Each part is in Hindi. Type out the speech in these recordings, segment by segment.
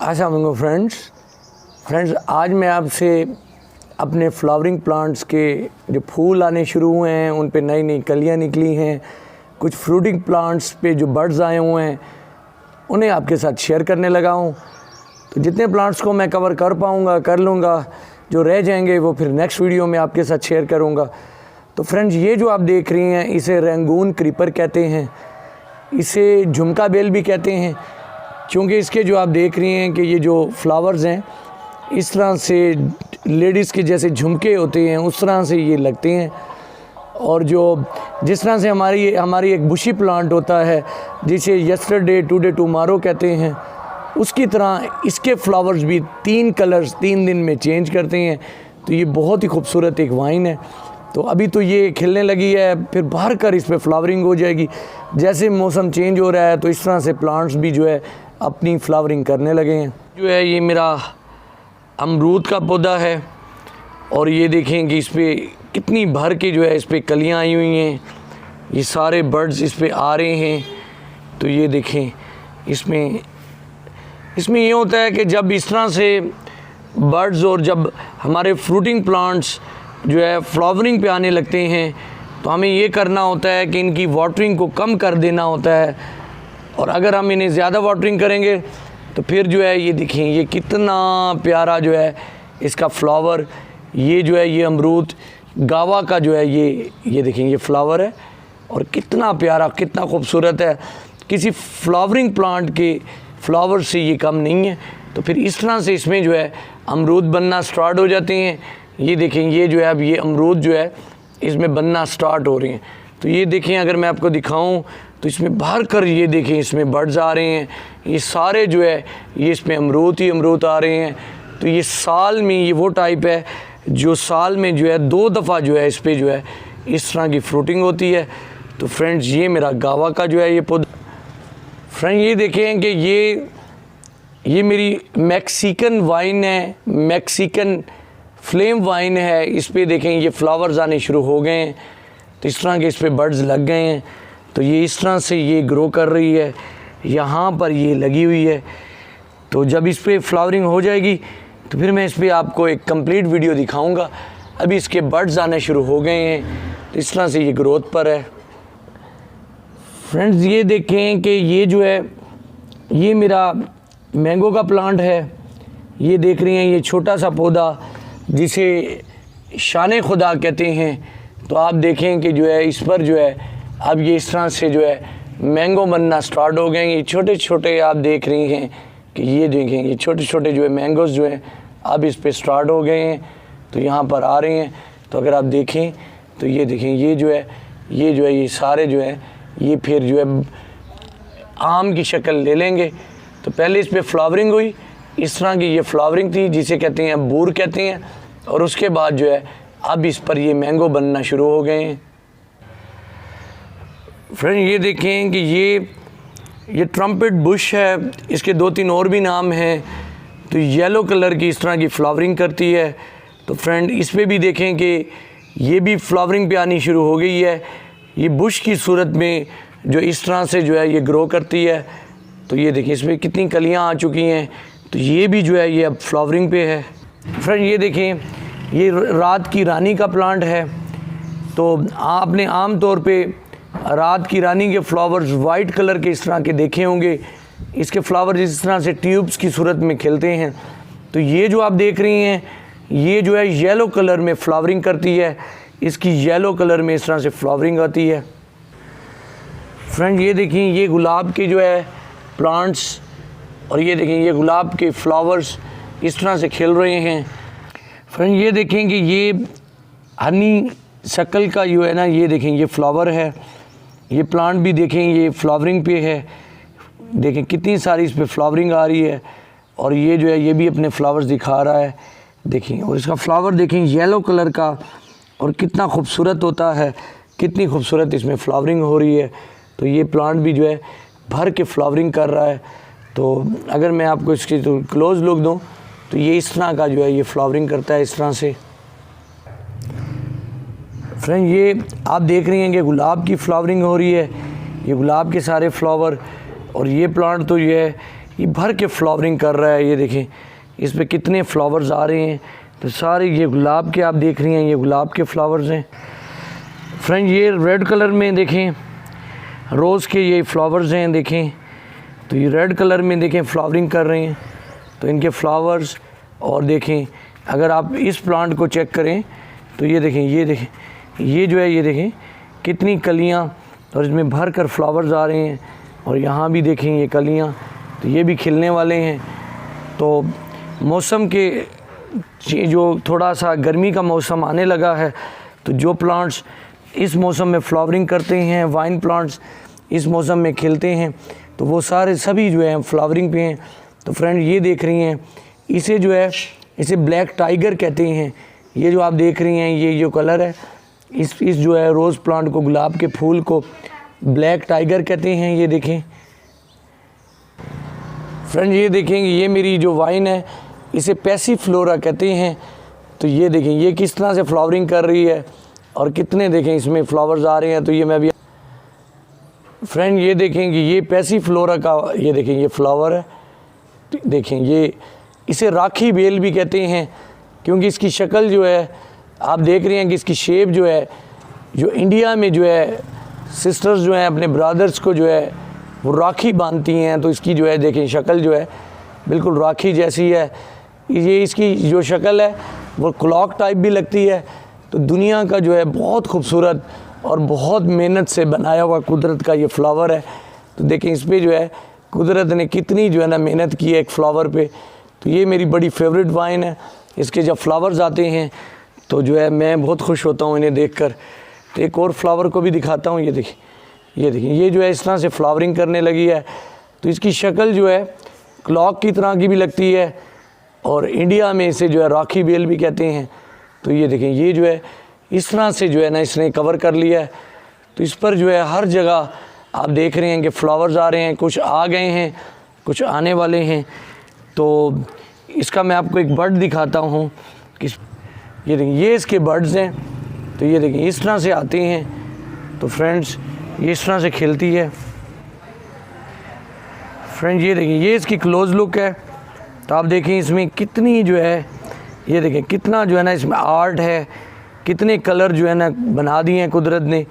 अस्सलाम वालेकुम फ्रेंड्स, आज मैं आपसे अपने फ्लावरिंग प्लांट्स के जो फूल आने शुरू हुए हैं, उन पे नई नई कलियां निकली हैं, कुछ फ्रूटिंग प्लांट्स पे जो बर्ड्स आए हुए हैं, उन्हें आपके साथ शेयर करने लगा हूँ। तो जितने प्लांट्स को मैं कवर कर पाऊँगा कर लूँगा, जो रह जाएंगे वो फिर नेक्स्ट वीडियो में आपके साथ शेयर करूँगा। तो फ्रेंड्स, ये जो आप देख रही हैं, इसे रंगून क्रीपर कहते हैं, इसे झुमका बेल भी कहते हैं, क्योंकि इसके जो आप देख रही हैं कि ये जो फ्लावर्स हैं इस तरह से लेडीज़ के जैसे झुमके होते हैं उस तरह से ये लगते हैं। और जो जिस तरह से हमारी एक बुशी प्लांट होता है जिसे यस्टरडे टुडे टुमारो कहते हैं, उसकी तरह इसके फ्लावर्स भी 3 कलर्स 3 दिन में चेंज करते हैं। तो ये बहुत ही खूबसूरत एक वाइन है। तो अभी तो ये खिलने लगी है, फिर बाहर कर इस पर फ्लावरिंग हो जाएगी। जैसे मौसम चेंज हो रहा है तो इस तरह से प्लांट्स भी जो है अपनी फ्लावरिंग करने लगे हैं। जो है ये मेरा अमरूद का पौधा है और ये देखें कि इस पर कितनी भर के जो है इस पर कलियाँ आई हुई हैं, ये सारे बर्ड्स इस पर आ रहे हैं। तो ये देखें, इसमें ये होता है कि जब इस तरह से बर्ड्स और जब हमारे फ्रूटिंग प्लांट्स जो है फ्लावरिंग पे आने लगते हैं तो हमें ये करना होता है कि इनकी वाटरिंग को कम कर देना होता है। और अगर हम इन्हें ज़्यादा वाटरिंग करेंगे तो फिर जो है ये देखें, ये कितना प्यारा जो है इसका फ्लावर, ये जो है ये अमरूद गावा का जो है ये देखें, ये फ्लावर है और कितना प्यारा कितना खूबसूरत है। किसी फ्लावरिंग प्लांट के फ्लावर से ये कम नहीं है। तो फिर इस तरह से इसमें जो है अमरूद बनना स्टार्ट हो जाते हैं। ये देखें, ये जो है अब ये अमरूद जो है इसमें बनना स्टार्ट हो रहे हैं। तो ये देखें, अगर मैं आपको दिखाऊं तो इसमें बाहर कर ये देखें, इसमें बर्ड्स आ रहे हैं, ये सारे जो है ये इसमें अमरूद ही अमरूद आ रहे हैं। तो ये साल में ये वो टाइप है जो साल में जो है 2 दफ़ा जो है इस पर जो है इस तरह की फ्रूटिंग होती है। तो फ्रेंड्स, ये मेरा गावा का जो है ये पौधा। फ्रेंड, ये देखें कि ये मेरी मैक्सिकन वाइन है, मैक्सिकन फ्लेम वाइन है। इस पे देखें ये फ्लावर्स आने शुरू हो गए हैं। तो इस तरह के इस पे बर्ड्स लग गए हैं। तो ये इस तरह से ये ग्रो कर रही है, यहाँ पर ये लगी हुई है। तो जब इस पे फ्लावरिंग हो जाएगी तो फिर मैं इस पे आपको एक कंप्लीट वीडियो दिखाऊंगा। अभी इसके बर्ड्स आने शुरू हो गए हैं, तो इस तरह से ये ग्रोथ पर है। फ्रेंड्स, ये देखें कि ये जो है ये मेरा मैंगो का प्लांट है। ये देख रही हैं, ये छोटा सा पौधा जिसे शान खुदा कहते हैं। तो आप देखें कि जो है इस पर जो है अब ये इस तरह से जो है मैंगो बनना स्टार्ट हो गए हैं। ये छोटे छोटे आप देख रही हैं कि ये देखें, ये छोटे छोटे जो है मैंगोज़ जो हैं अब इस पे स्टार्ट हो गए हैं। तो यहाँ पर आ रहे हैं। तो अगर आप देखें तो ये देखें, ये जो है ये सारे जो है ये फिर जो है आम की शक्ल ले लेंगे। तो पहले इस पर फ्लावरिंग हुई, इस तरह की ये फ्लावरिंग थी जिसे कहते हैं बूर कहते हैं। और उसके बाद जो है अब इस पर ये मैंगो बनना शुरू हो गए हैं। फ्रेंड, ये देखें कि ये ट्रम्पेट बुश है, इसके 2-3 और भी नाम हैं। तो येलो कलर की इस तरह की फ्लावरिंग करती है। तो फ्रेंड, इस पे भी देखें कि ये भी फ्लावरिंग पे आनी शुरू हो गई है। ये बुश की सूरत में जो इस तरह से जो है ये ग्रो करती है। तो ये देखिए, इसमें कितनी कलियां आ चुकी हैं। तो ये भी जो है ये अब फ्लावरिंग पे है। फ्रेंड, ये देखें, ये रात की रानी का प्लांट है। तो आपने आम तौर पे रात की रानी के फ्लावर्स वाइट कलर के इस तरह के देखे होंगे। इसके फ्लावर्स इस तरह से ट्यूब्स की सूरत में खिलते हैं। तो ये जो आप देख रही हैं ये जो है येलो कलर में फ्लावरिंग करती है। इसकी येलो कलर में इस तरह से फ्लावरिंग आती है। फ्रेंड, ये देखें, ये गुलाब के जो है प्लांट्स और ये देखें ये गुलाब के फ्लावर्स इस तरह से खिल रहे हैं। फ्रेंड, ये देखें कि ये हनी शक्ल का जो है ना, ये देखें ये फ्लावर है। ये प्लांट भी देखें ये फ्लावरिंग पे है। देखें कितनी सारी इस पे फ्लावरिंग आ रही है। और ये जो है ये भी अपने फ्लावर्स दिखा रहा है, देखें। और इसका फ्लावर देखें येलो कलर का, और कितना खूबसूरत होता है, कितनी खूबसूरत इसमें फ्लावरिंग हो रही है। तो ये प्लांट भी जो है भर के फ्लावरिंग कर रहा है। तो अगर मैं आपको इसकी तो क्लोज लुक दूँ तो ये इस तरह का जो है ये फ्लावरिंग करता है इस तरह से। फ्रेंड, ये आप देख रही हैं कि गुलाब की फ्लावरिंग हो रही है। ये गुलाब के सारे फ्लावर। और ये प्लांट तो ये है ये भर के फ्लावरिंग कर रहा है। ये देखें इस पे कितने फ्लावर्स आ रहे हैं। तो सारे ये गुलाब के आप देख रही हैं, ये गुलाब के फ्लावर्स हैं फ्रेंड। ये रेड कलर में देखें रोज़ के ये फ्लावर्स हैं देखें। तो ये रेड कलर में देखें फ्लावरिंग कर रहे हैं। तो इनके फ्लावर्स और देखें, अगर आप इस प्लांट को चेक करें तो ये देखें ये जो है ये देखें कितनी कलियां और इसमें भर कर फ्लावर्स आ रहे हैं। और यहाँ भी देखें ये कलियां, तो ये भी खिलने वाले हैं। तो मौसम के जो थोड़ा सा गर्मी का मौसम आने लगा है, तो जो प्लांट्स इस मौसम में फ्लावरिंग करते हैं, वाइन प्लांट्स इस मौसम में खिलते हैं, तो वो सारे सभी जो है फ्लावरिंग पे हैं। तो फ्रेंड ये देख रही हैं, इसे जो है इसे ब्लैक टाइगर कहते हैं। ये जो आप देख रही हैं ये जो कलर है, इस जो है रोज़ प्लांट को, गुलाब के फूल को ब्लैक टाइगर कहते हैं। ये देखें फ्रेंड, ये देखेंगे ये मेरी जो वाइन है इसे पैसीफ्लोरा कहते हैं। तो ये देखें ये किस तरह से फ्लावरिंग कर रही है और कितने देखें इसमें फ्लावर्स आ रहे हैं। तो ये मैं अभी फ्रेंड ये देखेंगे ये पैसीफ्लोरा का ये देखें ये फ्लावर है। देखें ये इसे राखी बेल भी कहते हैं, क्योंकि इसकी शक्ल जो है आप देख रहे हैं कि इसकी शेप जो है, जो इंडिया में जो है सिस्टर्स जो हैं अपने ब्रदर्स को जो है वो राखी बांधती हैं। तो इसकी जो है देखें शक्ल जो है बिल्कुल राखी जैसी है। ये इसकी जो शक्ल है वो क्लॉक टाइप भी लगती है। तो दुनिया का जो है बहुत खूबसूरत और बहुत मेहनत से बनाया हुआ कुदरत का ये फ्लावर है। तो देखें इस पर जो है कुदरत ने कितनी जो है ना मेहनत की है एक फ़्लावर पे। तो ये मेरी बड़ी फेवरेट वाइन है। इसके जब फ्लावर्स आते हैं तो जो है मैं बहुत खुश होता हूँ इन्हें देखकर। तो एक और फ्लावर को भी दिखाता हूँ। ये देखिए ये जो है इस तरह से फ्लावरिंग करने लगी है। तो इसकी शक्ल जो है क्लॉक की तरह की भी लगती है, और इंडिया में इसे जो है राखी बेल भी कहते हैं। तो ये देखें ये जो है इस तरह से जो है ना इसने कवर कर लिया है। तो इस पर जो है हर जगह आप देख रहे हैं कि फ्लावर्स आ रहे हैं, कुछ आ गए हैं, कुछ आने वाले हैं। तो इसका मैं आपको एक बर्ड दिखाता हूँ कि ये देखिए ये इसके बर्ड्स हैं। तो ये देखिए इस तरह से आते हैं। तो फ्रेंड्स ये इस तरह से खिलती है। फ्रेंड्स ये देखिए ये इसकी क्लोज लुक है। तो आप देखें इसमें कितनी जो है ये देखें कितना जो है ना इसमें आर्ट है, कितने कलर जो है ना बना दिए हैं कुदरत ने।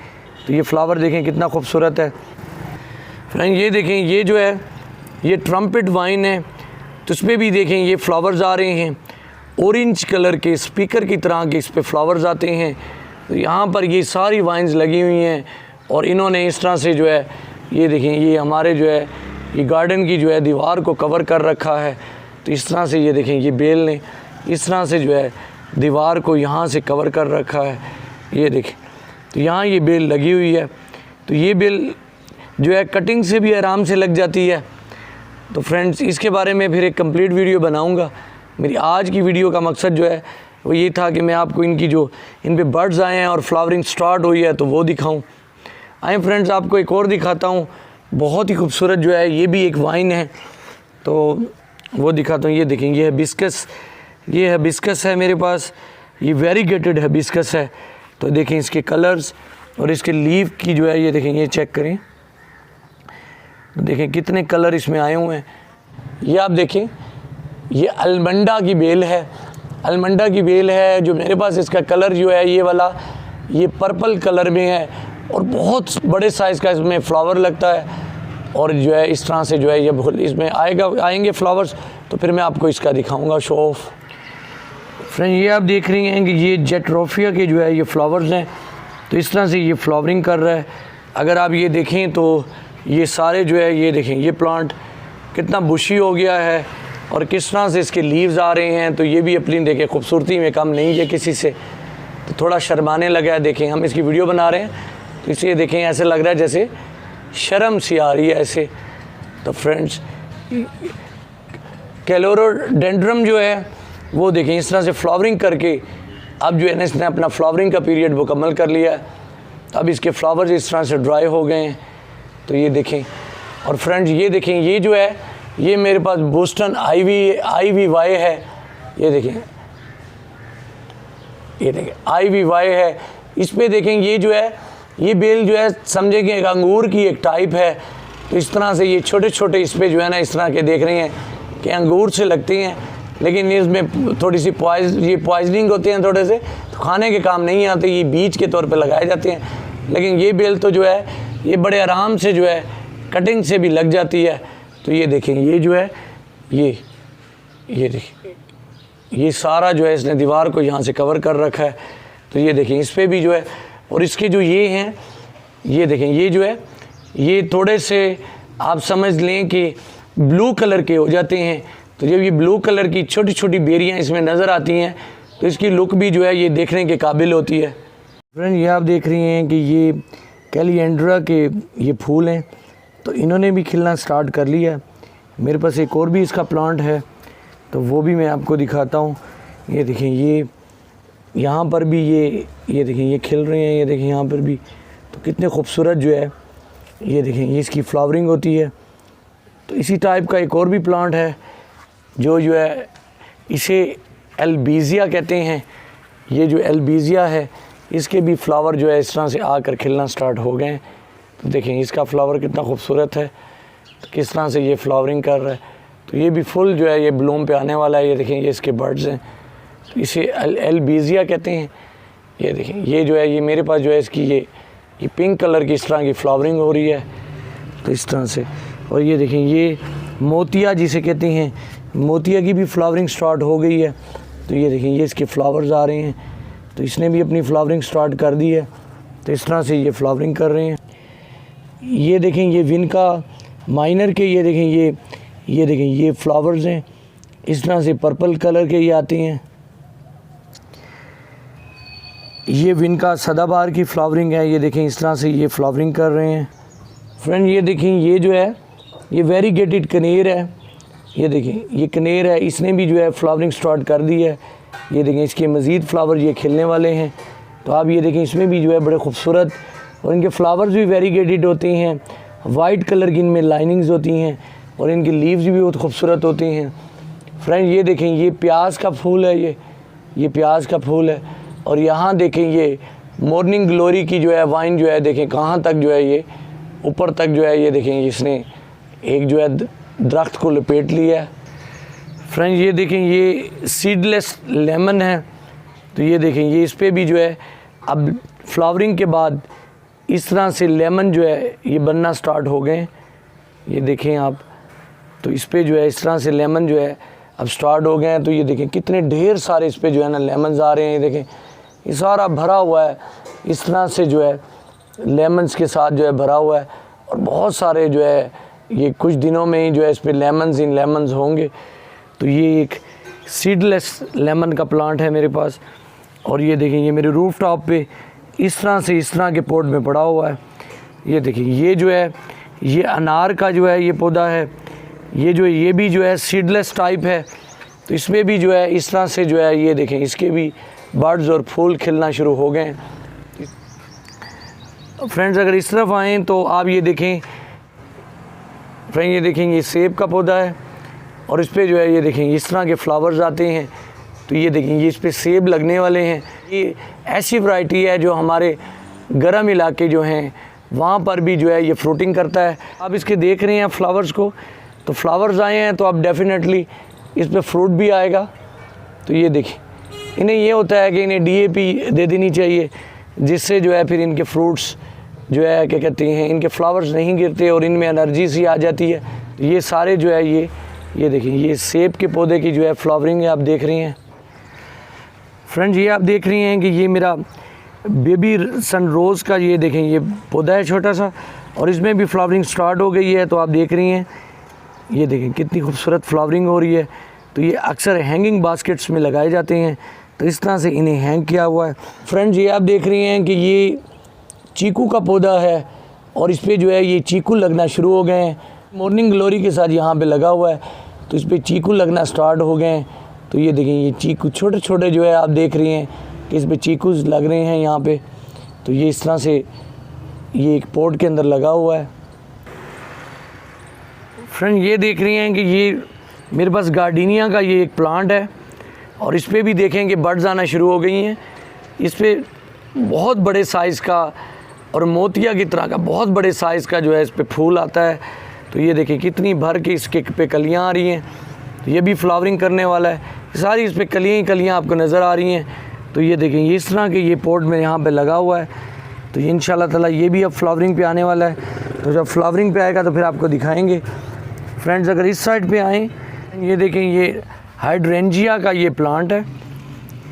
तो ये फ्लावर देखें कितना खूबसूरत है। फ्रेंड ये देखें ये जो है ये ट्रम्पेट वाइन है। तो इसमें भी देखें ये फ्लावर्स आ रहे हैं, ऑरेंज कलर के स्पीकर की तरह के इस पर फ्लावर्स आते हैं। तो यहाँ पर ये सारी वाइन्स लगी हुई हैं, और इन्होंने इस तरह से जो है ये देखें ये हमारे जो है ये गार्डन की जो है दीवार को कवर कर रखा है। तो इस तरह से ये देखें ये बेल ने इस तरह से जो है दीवार को यहाँ से कवर कर रखा है। ये देखें तो यहाँ ये बेल लगी हुई है। तो ये बेल जो है कटिंग से भी आराम से लग जाती है। तो फ्रेंड्स इसके बारे में फिर एक कंप्लीट वीडियो बनाऊंगा। मेरी आज की वीडियो का मकसद जो है वो ये था कि मैं आपको इनकी जो इन पे बर्ड्स आए हैं और फ्लावरिंग स्टार्ट हुई है तो वो दिखाऊं। आए फ्रेंड्स आपको एक और दिखाता हूँ, बहुत ही खूबसूरत जो है ये भी एक वाइन है। तो वो दिखाता हूँ। ये देखें ये हिबिस्कस, ये हिबिस्कस है मेरे पास, ये वेरीगेटेड हिबिस्कस है। तो देखें इसके कलर्स और इसके लीव की जो है ये देखें ये चेक करें। तो देखें कितने कलर इसमें आए हुए हैं। ये आप देखें ये अलमंडा की बेल है, अलमंडा की बेल है जो मेरे पास। इसका कलर जो है ये वाला ये पर्पल कलर में है, और बहुत बड़े साइज़ का इसमें फ्लावर लगता है। और जो है इस तरह से जो है ये इसमें आएंगे फ्लावर्स, तो फिर मैं आपको इसका दिखाऊंगा शो ऑफ। फ्रेंड ये आप देख रही हैं कि ये जेट्रोफिया के जो है ये फ्लावर्स हैं। तो इस तरह से ये फ्लावरिंग कर रहा है। अगर आप ये देखें तो ये सारे जो है ये देखें ये प्लांट कितना बुशी हो गया है, और किस तरह से इसके लीव्स आ रहे हैं। तो ये भी अपनी देखें खूबसूरती में कम नहीं है किसी से। तो थोड़ा शर्माने लगा है। देखें हम इसकी वीडियो बना रहे हैं तो इसे देखें ऐसे लग रहा है जैसे शर्म सी आ रही है ऐसे। तो फ्रेंड्स कैलोरोडेंड्रम जो है वो देखें इस तरह से फ्लावरिंग करके अब जो है ना इसने अपना फ्लावरिंग का पीरियड मुकम्मल कर लिया है। तो अब इसके फ्लावर्स इस तरह से ड्राई हो गए हैं। तो ये देखें। और फ्रेंड्स ये देखें ये जो है ये मेरे पास बोस्टन IVY है। ये देखें IVY है। इस पे देखें ये जो है ये बेल जो है समझे कि एक अंगूर की एक टाइप है। तो इस तरह से ये छोटे छोटे इस पर जो है ना इस तरह के देख रहे हैं कि अंगूर से लगती हैं, लेकिन इसमें थोड़ी सी ये पॉइजनिंग होते हैं थोड़े से, तो खाने के काम नहीं आते, ये बीज के तौर पे लगाए जाते हैं। लेकिन ये बेल तो जो है ये बड़े आराम से जो है कटिंग से भी लग जाती है। तो ये देखें ये जो है ये देखिए ये सारा जो है इसने दीवार को यहाँ से कवर कर रखा है। तो ये देखें इस पर भी जो है, और इसके जो ये हैं ये देखें ये जो है ये थोड़े से आप समझ लें कि ब्लू कलर के हो जाते हैं। तो जब ये ब्लू कलर की छोटी छोटी बेरियां इसमें नज़र आती हैं तो इसकी लुक भी जो है ये देखने के काबिल होती है। फ्रेंड ये आप देख रही हैं कि ये कैलिएंड्रा के ये फूल हैं, तो इन्होंने भी खिलना स्टार्ट कर लिया है। मेरे पास एक और भी इसका प्लांट है, तो वो भी मैं आपको दिखाता हूँ। ये देखें ये यहाँ पर भी ये देखें ये खिल रहे हैं, ये देखें यहाँ पर भी, तो कितने खूबसूरत जो है ये देखें ये इसकी फ्लावरिंग होती है। तो इसी टाइप का एक और भी प्लांट है जो है इसे एल्बीजिया कहते हैं। ये जो एल्बीजिया है इसके भी फ्लावर जो है इस तरह से आकर खिलना स्टार्ट हो गए हैं। तो देखें इसका फ्लावर कितना खूबसूरत है, तो किस तरह से ये फ्लावरिंग कर रहा है। तो ये भी फुल जो है ये ब्लूम पे आने वाला है। ये देखें ये इसके बर्ड्स हैं, तो इसे एल्बीजिया कहते हैं। ये देखें ये जो है ये मेरे पास जो है इसकी ये पिंक कलर की इस तरह की फ्लावरिंग हो रही है, तो इस तरह से। और ये देखें ये मोतिया जिसे कहते हैं, मोतिया की भी फ्लावरिंग स्टार्ट हो गई है। तो ये देखें ये इसके फ्लावर्स आ रहे हैं, तो इसने भी अपनी फ्लावरिंग स्टार्ट कर दी है। तो इस तरह से ये फ्लावरिंग कर रहे हैं। ये देखें ये विनका माइनर के ये देखें ये देखें ये फ्लावर्स हैं, इस तरह से पर्पल कलर के ये आते हैं। ये विनका सदाबहार की फ्लावरिंग है, ये देखें इस तरह से ये फ्लावरिंग कर रहे हैं। फ्रेंड ये देखें ये जो है ये वेरीगेटेड कनेर है। ये देखें ये कनेर है, इसने भी जो है फ्लावरिंग स्टार्ट कर दी है। ये देखें इसके मज़ीद फ्लावर ये खिलने वाले हैं। तो आप ये देखें इसमें भी जो है बड़े खूबसूरत, और इनके फ्लावर्स भी वेरीगेटेड होते हैं, वाइट कलर की इनमें लाइनिंग्स होती हैं, और इनकी लीव्स भी बहुत खूबसूरत होती हैं। फ्रेंड ये देखें ये प्याज का फूल है, ये प्याज का फूल है। और यहाँ देखें ये मॉर्निंग ग्लोरी की जो है वाइन जो है देखें कहाँ तक जो है ये ऊपर तक जो है ये देखें इसने एक जो है दरख्त को लपेट लिया है। फ्रेंड ये देखें ये सीडलेस लेमन है। तो ये देखें ये इस पर भी जो है अब फ्लावरिंग के बाद इस तरह से लेमन जो है ये बनना स्टार्ट हो गए। ये देखें आप, तो इस पर जो है इस तरह से लेमन जो है अब स्टार्ट हो गए हैं। तो ये देखें कितने ढेर सारे इस पर जो है ना लेमन्स आ रहे हैं। ये देखें ये सारा भरा हुआ है, इस तरह से जो है लेमन्स के साथ जो है भरा हुआ है। और बहुत सारे जो है ये कुछ दिनों में ही जो है इस पर लेमन्स होंगे। तो ये एक सीडलेस लेमन का प्लांट है मेरे पास। और ये देखें ये मेरे रूफ टॉप पे इस तरह से इस तरह के पॉट में पड़ा हुआ है। ये देखें ये जो है ये अनार का जो है ये पौधा है, ये भी जो है सीडलेस टाइप है। तो इसमें भी जो है इस तरह से जो है ये देखें इसके भी बर्ड्स और फूल खिलना शुरू हो गए। फ्रेंड्स अगर इस तरफ आएँ तो आप ये देखें, फ्रेंड ये देखें ये सेब का पौधा है, और इस पर जो है ये देखें इस तरह के फ्लावर्स आते हैं। तो ये देखें ये इस पर सेब लगने वाले हैं। ये ऐसी वैरायटी है जो हमारे गर्म इलाके जो हैं वहाँ पर भी जो है ये फ्रूटिंग करता है। आप इसके देख रहे हैं फ्लावर्स को, तो फ्लावर्स आए हैं तो अब डेफिनेटली इस पर फ्रूट भी आएगा। तो ये देखिए इन्हें ये होता है कि इन्हें DAP दे देनी चाहिए, जिससे जो है फिर इनके फ्रूट्स जो है क्या कहते हैं इनके फ्लावर्स नहीं गिरते और इनमें एनर्जी सी आ जाती है। तो ये सारे जो है ये देखिए ये सेब के पौधे की जो है फ्लावरिंग है आप देख रही हैं। फ्रेंड्स ये आप देख रही हैं कि ये मेरा बेबी सन रोज़ का ये देखें ये पौधा है छोटा सा, और इसमें भी फ्लावरिंग स्टार्ट हो गई है। तो आप देख रही हैं ये देखें कितनी खूबसूरत फ्लावरिंग हो रही है। तो ये अक्सर हैंगिंग बास्केट्स में लगाए जाते हैं, तो इस तरह से इन्हें हैंग किया हुआ है। फ्रेंड्स ये आप देख रही हैं कि ये चीकू का पौधा है, और इस पर जो है ये चीकू लगना शुरू हो गए हैं। मॉर्निंग ग्लोरी के साथ यहाँ पे लगा हुआ है, तो इस पर चीकू लगना स्टार्ट हो गए हैं। तो ये देखें ये चीकू छोटे छोटे जो है आप देख रही हैं कि इस पर चीकूज लग रहे हैं यहाँ पे। तो ये इस तरह से ये एक पॉट के अंदर लगा हुआ है। फ्रेंड ये देख रही हैं कि ये मेरे पास गार्डनिया का ये एक प्लांट है, और इस पर भी देखें कि बर्ड्स आना शुरू हो गई हैं। इस पर बहुत बड़े साइज़ का और मोतिया की तरह का बहुत बड़े साइज़ का जो है इस पे फूल आता है। तो ये देखिए कितनी भर के इसके पे कलियाँ आ रही हैं। तो ये भी फ्लावरिंग करने वाला है, सारी इस पर कलियाँ ही कलियाँ आपको नज़र आ रही हैं। तो ये देखें ये इस तरह के ये पॉट में यहाँ पे लगा हुआ है। तो ये इंशाल्लाह ताला ये भी अब फ्लावरिंग पे आने वाला है। तो जब फ्लावरिंग पे आएगा तो फिर आपको दिखाएंगे। फ्रेंड्स अगर इस साइड पे आएँ, ये देखें ये हाइड्रेंजिया का ये प्लांट है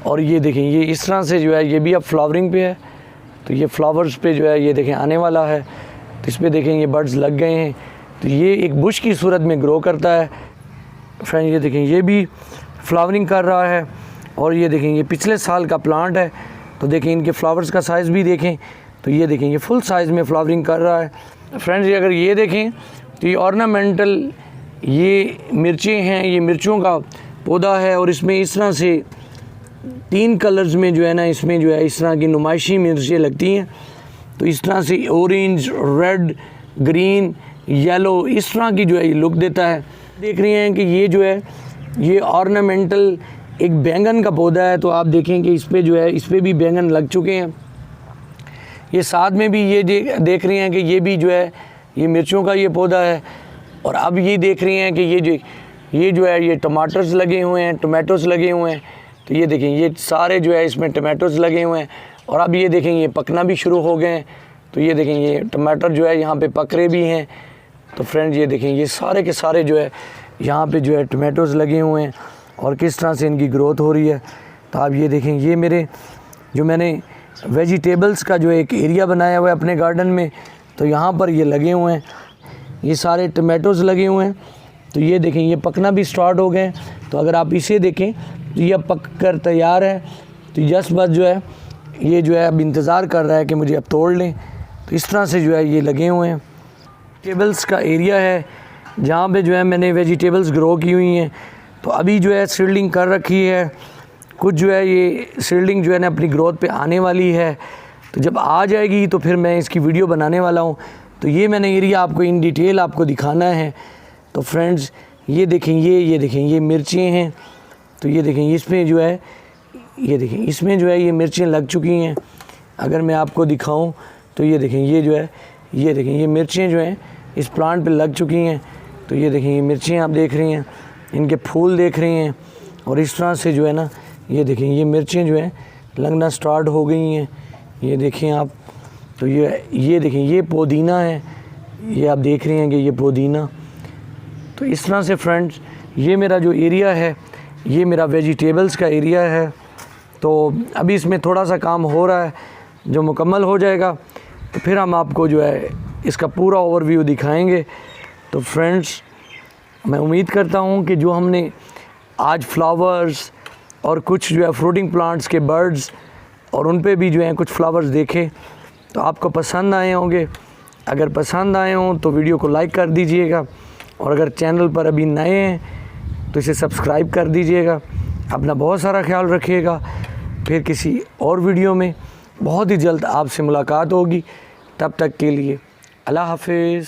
और ये देखें ये इस तरह से जो है ये भी अब फ्लावरिंग पे है। तो ये फ्लावर्स पे जो है ये देखें आने वाला है। तो इस पर देखें ये बर्ड्स लग गए हैं। तो ये एक बुश की सूरत में ग्रो करता है। फ्रेंड्स ये देखें ये भी फ्लावरिंग कर रहा है और ये देखें ये पिछले साल का प्लांट है। तो देखें इनके फ्लावर्स का साइज़ भी देखें। तो ये देखें ये फुल साइज़ में फ्लावरिंग कर रहा है। फ्रेंड्स ये अगर ये देखें तो ये ऑर्नामेंटल ये मिर्चें हैं, ये मिर्चों का पौधा है और इसमें इस तरह से 3 कलर्स में जो है ना इसमें जो है इस तरह की नुमाइशी मिर्चें लगती हैं। तो इस तरह से ऑरेंज, रेड, ग्रीन, येलो इस तरह की जो है ये लुक देता है। देख रहे हैं कि ये जो है ये ऑर्नामेंटल एक बैंगन का पौधा है। तो आप देखें कि इस पे जो है इस पे भी बैंगन लग चुके हैं। ये साथ में भी ये देख रहे हैं कि ये भी जो है ये मिर्चों का ये पौधा है। और अब ये देख रहे हैं कि ये जो है ये टमाटर्स लगे हुए हैं, टमाटोस लगे हुए हैं। तो ये देखें ये सारे जो है इसमें टमाटोस लगे हुए हैं और अब ये देखें ये पकना भी शुरू हो गए हैं। तो ये देखें ये टमाटर जो है यहाँ पे पक रहे भी हैं। तो फ्रेंड्स ये देखें ये सारे के सारे जो है यहाँ पे जो है टमाटोस लगे हुए हैं और किस तरह से इनकी ग्रोथ हो रही है। तो आप ये देखें ये मेरे जो मैंने वेजिटेबल्स का जो एक एरिया बनाया हुआ है अपने गार्डन में, तो यहाँ पर ये लगे हुए हैं, ये सारे टमाटोस लगे हुए हैं। तो ये देखें ये पकना भी स्टार्ट हो गए। तो अगर आप इसे देखें तो ये अब पक कर तैयार है। तो जस्ट बस जो है ये जो है अब इंतज़ार कर रहा है कि मुझे अब तोड़ लें। तो इस तरह से जो है ये लगे हुए हैं। वेजिटेबल्स का एरिया है जहाँ पे जो है मैंने वेजिटेबल्स ग्रो की हुई हैं। तो अभी जो है सीडलिंग कर रखी है, कुछ जो है ये सीडलिंग जो है ना अपनी ग्रोथ पे आने वाली है। तो जब आ जाएगी तो फिर मैं इसकी वीडियो बनाने वाला हूँ। तो ये मैंने एरिया आपको इन डिटेल आपको दिखाना है। तो फ्रेंड्स ये देखें ये देखें ये मिर्चें हैं। तो ये देखें इसमें जो है ये देखें इसमें जो है ये मिर्चें लग चुकी हैं। अगर मैं आपको दिखाऊं तो ये देखें ये जो है ये देखें ये मिर्चें जो हैं इस प्लांट पे लग चुकी हैं। तो ये देखें ये मिर्चें आप देख रही हैं, इनके फूल देख रही हैं और इस तरह से जो है ना ये देखें ये मिर्चें जो हैं लगना स्टार्ट हो गई हैं। ये देखें आप। तो ये देखें ये पुदीना है, ये आप देख रहे हैं कि ये पुदीना। तो इस तरह से फ्रेंड्स ये मेरा जो एरिया है ये मेरा वेजिटेबल्स का एरिया है। तो अभी इसमें थोड़ा सा काम हो रहा है, जो मुकम्मल हो जाएगा तो फिर हम आपको जो है इसका पूरा ओवरव्यू दिखाएंगे। तो फ्रेंड्स मैं उम्मीद करता हूँ कि जो हमने आज फ्लावर्स और कुछ जो है फ्रूटिंग प्लांट्स के बर्ड्स और उन पे भी जो है कुछ फ्लावर्स देखे तो आपको पसंद आए होंगे। अगर पसंद आए हों तो वीडियो को लाइक कर दीजिएगा और अगर चैनल पर अभी नए हैं तो इसे सब्सक्राइब कर दीजिएगा। अपना बहुत सारा ख्याल रखिएगा। फिर किसी और वीडियो में बहुत ही जल्द आपसे मुलाकात होगी। तब तक के लिए अल्लाह हाफिज़।